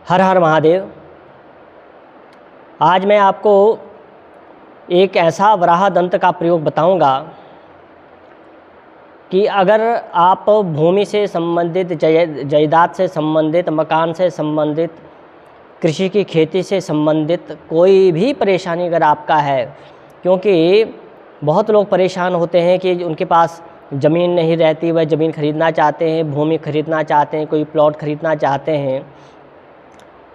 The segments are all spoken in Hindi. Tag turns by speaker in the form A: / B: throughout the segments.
A: हर हर महादेव। आज मैं आपको एक ऐसा वराह दंत का प्रयोग बताऊंगा कि अगर आप भूमि से संबंधित, जायदाद से संबंधित, मकान से संबंधित, कृषि की खेती से संबंधित कोई भी परेशानी अगर आपका है, क्योंकि बहुत लोग परेशान होते हैं कि उनके पास ज़मीन नहीं रहती, वह ज़मीन खरीदना चाहते हैं, भूमि खरीदना चाहते हैं, कोई प्लॉट खरीदना चाहते हैं,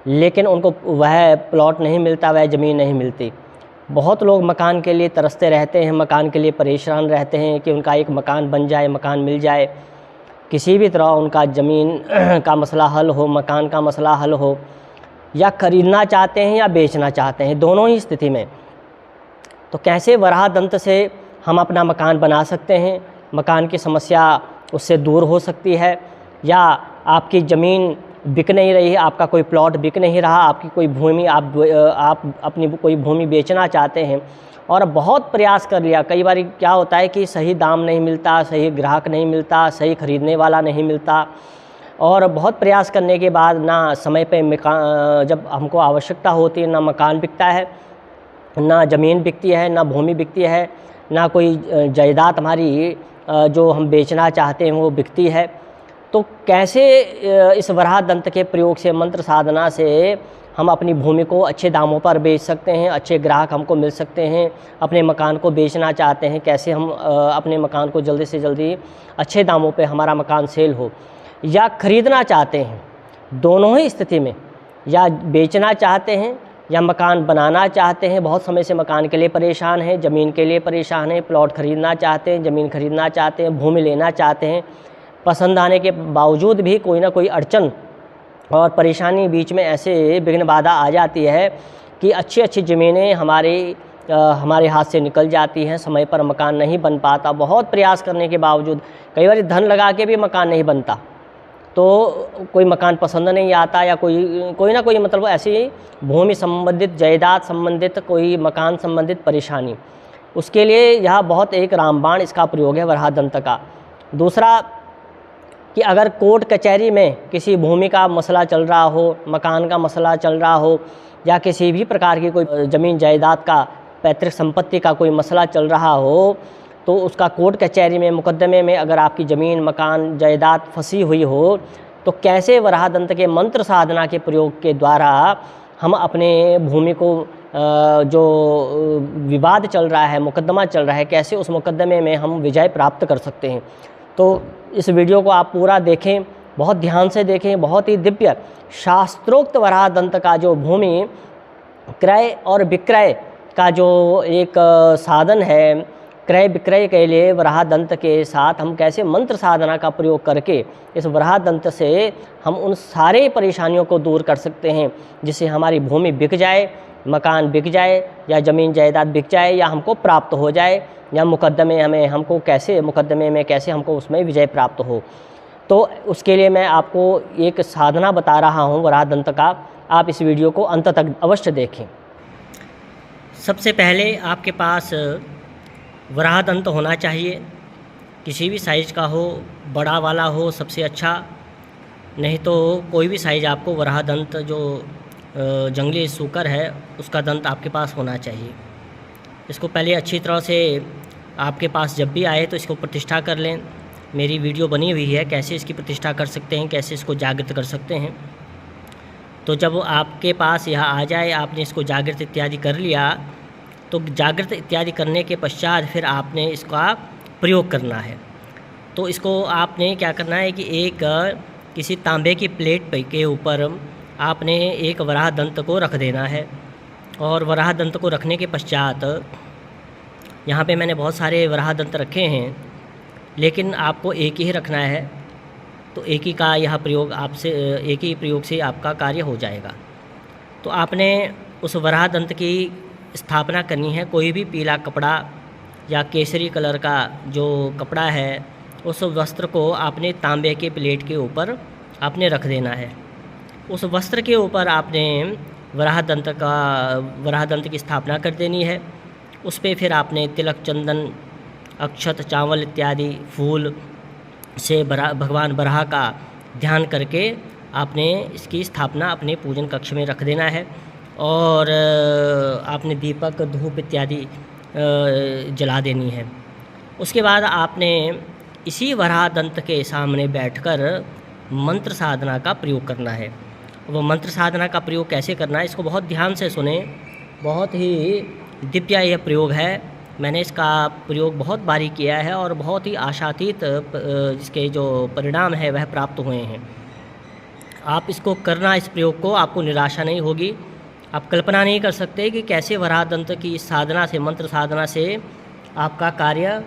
A: लेकिन उनको वह प्लॉट नहीं मिलता, वह ज़मीन नहीं मिलती। बहुत लोग मकान के लिए तरसते रहते हैं, मकान के लिए परेशान रहते हैं कि उनका एक मकान बन जाए, मकान मिल जाए, किसी भी तरह उनका ज़मीन का मसला हल हो, मकान का मसला हल हो, या खरीदना चाहते हैं या बेचना चाहते हैं, दोनों ही स्थिति में। तो कैसे वराह दंत से हम अपना मकान बना सकते हैं, मकान की समस्या उससे दूर हो सकती है, या आपकी ज़मीन बिक नहीं रही है, आपका कोई प्लॉट बिक नहीं रहा, आपकी कोई भूमि आप अपनी कोई भूमि बेचना चाहते हैं और बहुत प्रयास कर लिया। कई बार क्या होता है कि सही दाम नहीं मिलता, सही ग्राहक नहीं मिलता, सही खरीदने वाला नहीं मिलता, और बहुत प्रयास करने के बाद ना समय पे मकान, जब हमको आवश्यकता होती है, ना मकान बिकता है, ना ज़मीन बिकती है, ना भूमि बिकती है, ना कोई जायदाद हमारी जो हम बेचना चाहते हैं वो बिकती है। तो कैसे इस वराह दंत के प्रयोग से, मंत्र साधना से हम अपनी भूमि को अच्छे दामों पर बेच सकते हैं, अच्छे ग्राहक हमको मिल सकते हैं। अपने मकान को बेचना चाहते हैं, कैसे हम अपने मकान को जल्दी से जल्दी अच्छे दामों पे हमारा मकान सेल हो, या ख़रीदना चाहते हैं, दोनों ही स्थिति में, या बेचना चाहते हैं या मकान बनाना चाहते हैं, बहुत समय से मकान के लिए परेशान हैं, ज़मीन के लिए परेशान हैं, प्लॉट ख़रीदना चाहते हैं, ज़मीन ख़रीदना चाहते हैं, भूमि लेना चाहते हैं, पसंद आने के बावजूद भी कोई ना कोई अड़चन और परेशानी बीच में ऐसे विघ्न बाधा आ जाती है कि अच्छी अच्छी ज़मीनें हमारे हाथ से निकल जाती हैं, समय पर मकान नहीं बन पाता। बहुत प्रयास करने के बावजूद, कई बार धन लगा के भी मकान नहीं बनता, तो कोई मकान पसंद नहीं आता, या कोई ना कोई मतलब ऐसी भूमि संबंधित, जायदाद संबंधित, कोई मकान संबंधित परेशानी, उसके लिए यह बहुत एक रामबाण इसका प्रयोग है वराह दंत का। दूसरा कि अगर कोर्ट कचहरी में किसी भूमि का मसला चल रहा हो, मकान का मसला चल रहा हो, या किसी भी प्रकार की कोई ज़मीन जायदाद का, पैतृक संपत्ति का कोई मसला चल रहा हो, तो उसका कोर्ट कचहरी में, मुकदमे में अगर आपकी ज़मीन, मकान, जायदाद फंसी हुई हो, तो कैसे वराह दंत के मंत्र साधना के प्रयोग के द्वारा हम अपने भूमि को, जो विवाद चल रहा है, मुकदमा चल रहा है, कैसे उस मुकदमे में हम विजय प्राप्त कर सकते हैं। तो इस वीडियो को आप पूरा देखें, बहुत ध्यान से देखें। बहुत ही दिव्य शास्त्रोक्त वराह दंत का जो भूमि क्रय और विक्रय का जो एक साधन है, क्रय विक्रय के लिए वराह दंत के साथ हम कैसे मंत्र साधना का प्रयोग करके इस वराह दंत से हम उन सारे परेशानियों को दूर कर सकते हैं, जिससे हमारी भूमि बिक जाए, मकान बिक जाए, या ज़मीन जायदाद बिक जाए, या हमको प्राप्त हो जाए, या मुकदमे हमको कैसे, मुकदमे में कैसे हमको उसमें विजय प्राप्त हो। तो उसके लिए मैं आपको एक साधना बता रहा हूँ वराह दंत का, आप इस वीडियो को अंत तक अवश्य देखें। सबसे पहले आपके पास वराह दंत होना चाहिए, किसी भी साइज़ का हो, बड़ा वाला हो सबसे अच्छा, नहीं तो कोई भी साइज़ आपको वराह दंत जो जंगली सूकर है उसका दंत आपके पास होना चाहिए। इसको पहले अच्छी तरह से आपके पास जब भी आए तो इसको प्रतिष्ठा कर लें। मेरी वीडियो बनी हुई है कैसे इसकी प्रतिष्ठा कर सकते हैं, कैसे इसको जागृत कर सकते हैं। तो जब आपके पास यह आ जाए, आपने इसको जागृत इत्यादि कर लिया, तो जागृत इत्यादि करने के पश्चात फिर आपने इसका प्रयोग करना है। तो इसको आपने क्या करना है कि एक किसी तांबे की प्लेट के ऊपर आपने एक वराह दंत को रख देना है, और वराह दंत को रखने के पश्चात यहाँ पे मैंने बहुत सारे वराह दंत रखे हैं, लेकिन आपको एक ही रखना है, तो एक ही का यह प्रयोग आपसे, एक ही प्रयोग से आपका कार्य हो जाएगा। तो आपने उस वराह दंत की स्थापना करनी है। कोई भी पीला कपड़ा या केसरी कलर का जो कपड़ा है, उस वस्त्र को आपने तांबे के प्लेट के ऊपर आपने रख देना है। उस वस्त्र के ऊपर आपने वराह दंत की स्थापना कर देनी है। उस पर फिर आपने तिलक, चंदन, अक्षत, चावल इत्यादि फूल से भगवान बराह का ध्यान करके आपने इसकी स्थापना अपने पूजन कक्ष में रख देना है और आपने दीपक धूप इत्यादि जला देनी है। उसके बाद आपने इसी वराह दंत के सामने बैठकर मंत्र साधना का प्रयोग करना है। वो मंत्र साधना का प्रयोग कैसे करना है इसको बहुत ध्यान से सुने। बहुत ही दिव्य यह प्रयोग है। मैंने इसका प्रयोग बहुत बारी किया है और बहुत ही आशातीत इसके जो परिणाम है वह प्राप्त हुए हैं। आप इसको करना, इस प्रयोग को, आपको निराशा नहीं होगी। आप कल्पना नहीं कर सकते कि कैसे वराह दंत की इस साधना से, मंत्र साधना से आपका कार्य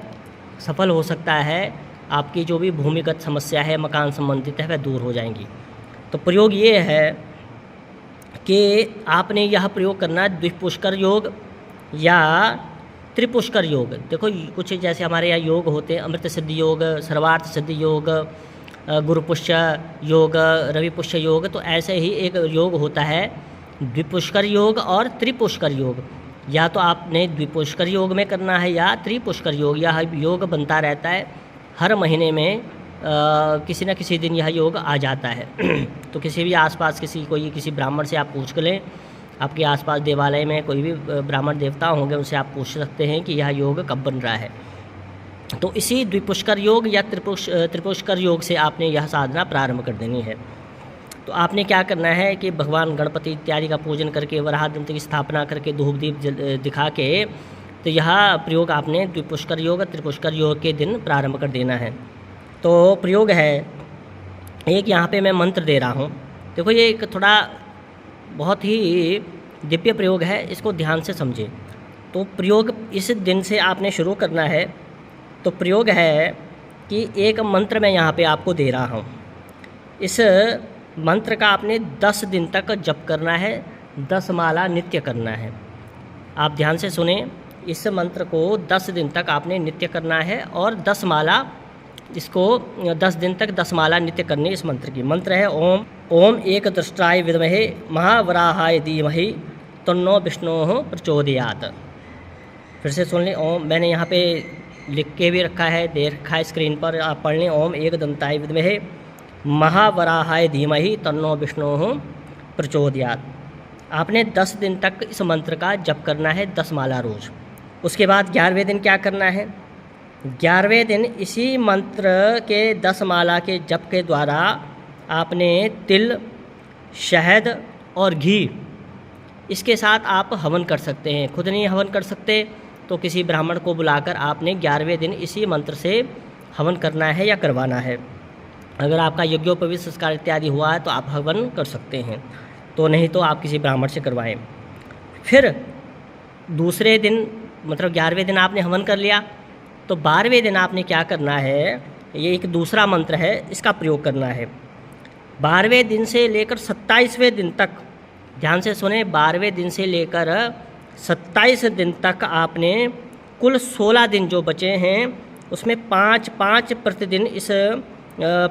A: सफल हो सकता है। आपकी जो भी भूमिगत समस्या है, मकान संबंधित है, वह दूर हो जाएंगी। तो प्रयोग ये है कि आपने यह प्रयोग करना है द्विपुष्कर योग या त्रिपुष्कर योग। देखो कुछ जैसे हमारे यहाँ योग होते हैं, अमृत सिद्धि योग, सर्वार्थ सिद्धि योग, गुरुपुष्य योग, रविपुष्य योग। तो ऐसे ही एक योग होता है द्विपुष्कर योग और त्रिपुष्कर योग। या तो आपने द्विपुष्कर योग में करना है या त्रिपुष्कर योग। यह योग बनता रहता है हर महीने में, किसी न किसी दिन यह योग आ जाता है। तो किसी भी आसपास किसी ब्राह्मण से आप पूछ लें, आपके आसपास देवालय में कोई भी ब्राह्मण देवता होंगे, उनसे आप पूछ सकते हैं कि यह योग कब बन रहा है। तो इसी द्विपुष्कर योग या त्रिपुष्कर योग से आपने यह साधना प्रारंभ कर देनी है। तो आपने क्या करना है कि भगवान गणपति इत्यादि का पूजन करके, वराह दंत की स्थापना करके, धूप दीप दिखा के, तो यह प्रयोग आपने द्विपुष्कर योग त्रिपुष्कर योग के दिन प्रारंभ कर देना है। तो प्रयोग है एक, यहाँ पे मैं मंत्र दे रहा हूँ। देखो ये एक थोड़ा बहुत ही दिव्य प्रयोग है, इसको ध्यान से समझें। तो प्रयोग इस दिन से आपने शुरू करना है। तो प्रयोग है कि एक मंत्र मैं यहाँ पे आपको दे रहा हूँ। इस मंत्र का आपने 10 दिन तक जप करना है, 10 माला नित्य करना है। आप ध्यान से सुने, इस मंत्र को 10 दिन तक आपने नित्य करना है और 10 माला, इसको 10 दिन तक 10 माला नित्य करनी इस मंत्र की। मंत्र है ओम एक दृष्टाय विद्महे महावराहाय धीमहि तन्नो विष्णुः प्रचोदयात्। फिर से सुन लें। ओम, मैंने यहाँ पे लिख के भी रखा है, दे रखा है स्क्रीन पर, आप पढ़ लें। ओम एक दंताय विद्महे महावराहाय धीमहि तन्नो विष्णुः प्रचोदयात्। आपने 10 दिन तक इस मंत्र का जप करना है, 10 माला रोज। उसके बाद 11वें दिन क्या करना है? 11वें दिन इसी मंत्र के 10 माला के जप के द्वारा आपने तिल, शहद और घी, इसके साथ आप हवन कर सकते हैं। खुद नहीं हवन कर सकते तो किसी ब्राह्मण को बुलाकर आपने 11वें दिन इसी मंत्र से हवन करना है या करवाना है। अगर आपका यज्ञोपवीत संस्कार इत्यादि हुआ है तो आप हवन कर सकते हैं, तो नहीं तो आप किसी ब्राह्मण से करवाएं। फिर दूसरे दिन, मतलब 11वें दिन आपने हवन कर लिया, तो 12वें दिन आपने क्या करना है, ये एक दूसरा मंत्र है, इसका प्रयोग करना है। 12वें दिन से लेकर 27वें दिन तक, ध्यान से सुने, 12वें दिन से लेकर 27 दिन तक आपने कुल 16 दिन जो बचे हैं उसमें 5-5 प्रतिदिन इस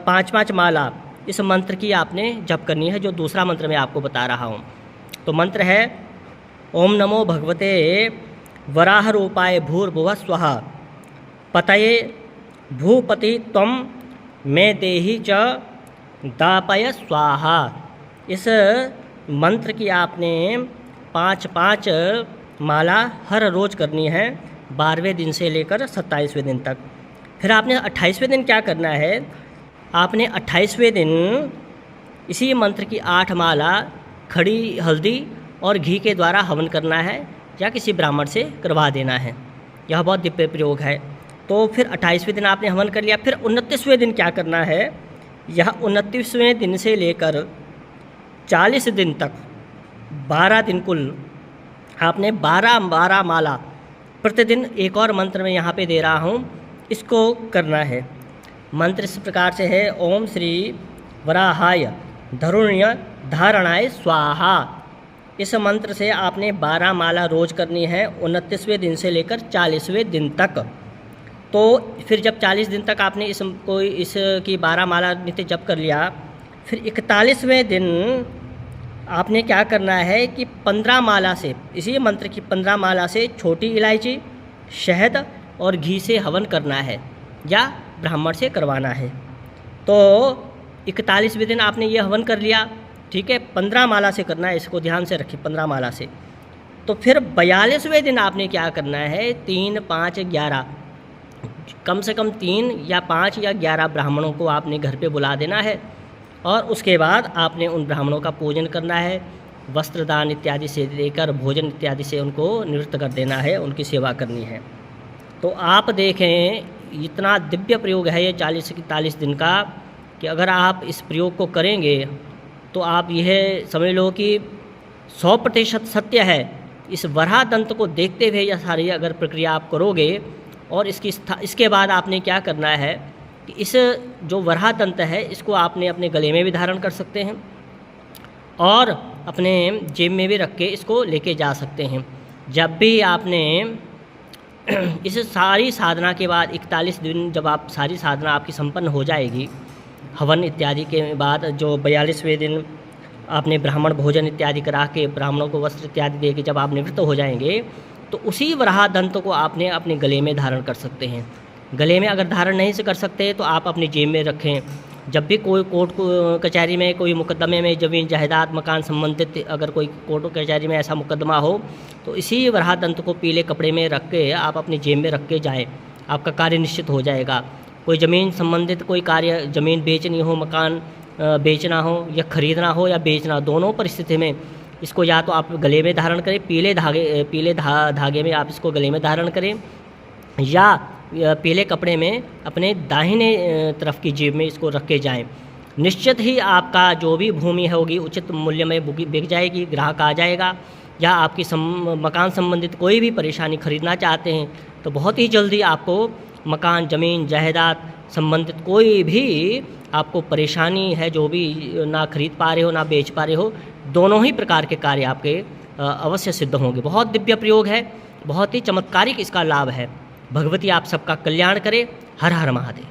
A: 5-5 माला इस मंत्र की आपने जप करनी है, जो दूसरा मंत्र मैं आपको बता रहा हूँ। तो मंत्र है ओम नमो भगवते वराह रूपाय भूर्भुवः स्वः पतये भूपति त्वं मे देहि च दापय स्वाहा। इस मंत्र की आपने 5-5 माला हर रोज़ करनी है, 12वें दिन से लेकर 27वें दिन तक। फिर आपने 28वें दिन क्या करना है, आपने 28वें दिन इसी मंत्र की 8 माला खड़ी हल्दी और घी के द्वारा हवन करना है या किसी ब्राह्मण से करवा देना है। यह बहुत दिव्य प्रयोग है। तो फिर 28वें दिन आपने हवन कर लिया। फिर 29वें दिन क्या करना है, यह 29वें दिन से लेकर 40 दिन तक 12 दिन कुल आपने 12 माला प्रतिदिन, एक और मंत्र में यहाँ पे दे रहा हूँ, इसको करना है। मंत्र इस प्रकार से है ओम श्री वराहाय धरुण्य धारणाय स्वाहा। इस मंत्र से आपने 12 माला रोज करनी है 29वें दिन से लेकर 40वें दिन तक। तो फिर जब 40 दिन तक आपने इसकी 12 माला नित्य जप कर लिया, फिर 41वें दिन आपने क्या करना है कि 15 माला से, इसी मंत्र की 15 माला से छोटी इलायची, शहद और घी से हवन करना है या ब्राह्मण से करवाना है। तो 41वें दिन आपने ये हवन कर लिया, ठीक है, 15 माला से करना है, इसको ध्यान से रखिए, 15 माला से। तो फिर 42वें दिन आपने क्या करना है, 3, 5, 11, कम से कम 3 या 5 या 11 ब्राह्मणों को आपने घर पे बुला देना है, और उसके बाद आपने उन ब्राह्मणों का पूजन करना है, वस्त्र दान इत्यादि से लेकर भोजन इत्यादि से उनको निवृत्त कर देना है, उनकी सेवा करनी है। तो आप देखें इतना दिव्य प्रयोग है ये 40-41 दिन का, कि अगर आप इस प्रयोग को करेंगे तो आप यह समझ लो कि 100% सत्य है। इस वराह दंत को देखते हुए यह सारी अगर प्रक्रिया आप करोगे, और इसके बाद आपने क्या करना है कि इस जो वराह दंत है इसको आपने अपने गले में भी धारण कर सकते हैं, और अपने जेब में भी रख के इसको लेके जा सकते हैं। जब भी आपने इस सारी साधना के बाद 41 दिन जब आप सारी साधना आपकी संपन्न हो जाएगी, हवन इत्यादि के बाद जो 42वें दिन आपने ब्राह्मण भोजन इत्यादि करा के ब्राह्मणों को वस्त्र इत्यादि दे के जब आप निवृत्त हो जाएंगे, तो उसी वराह दंत को आपने अपने गले में धारण कर सकते हैं। गले में अगर धारण नहीं से कर सकते तो आप अपनी जेब में रखें। जब भी कोई कोर्ट कचहरी में कोई मुकदमे में ज़मीन जायदाद मकान संबंधित अगर कोई कोर्ट कचहरी में ऐसा मुकदमा हो, तो इसी वराह दंत को पीले कपड़े में रख के आप अपनी जेब में रख के जाएँ, आपका कार्य निश्चित हो जाएगा। कोई ज़मीन संबंधित कोई कार्य, ज़मीन बेचनी हो, मकान बेचना हो या ख़रीदना हो या बेचना, दोनों परिस्थिति में इसको या तो आप गले में धारण करें, पीले धागे में आप इसको गले में धारण करें, या पीले कपड़े में अपने दाहिने तरफ की जेब में इसको रख के जाएँ। निश्चित ही आपका जो भी भूमि होगी उचित मूल्य में बिक जाएगी, ग्राहक आ जाएगा। या आपकी मकान संबंधित कोई भी परेशानी खरीदना चाहते हैं तो बहुत ही जल्दी आपको मकान ज़मीन जायदाद संबंधित कोई भी आपको परेशानी है जो भी ना खरीद पा रहे हो ना बेच पा रहे हो, दोनों ही प्रकार के कार्य आपके अवश्य सिद्ध होंगे। बहुत दिव्य प्रयोग है, बहुत ही चमत्कारिक इसका लाभ है। भगवती आप सबका कल्याण करे। हर हर महादेव।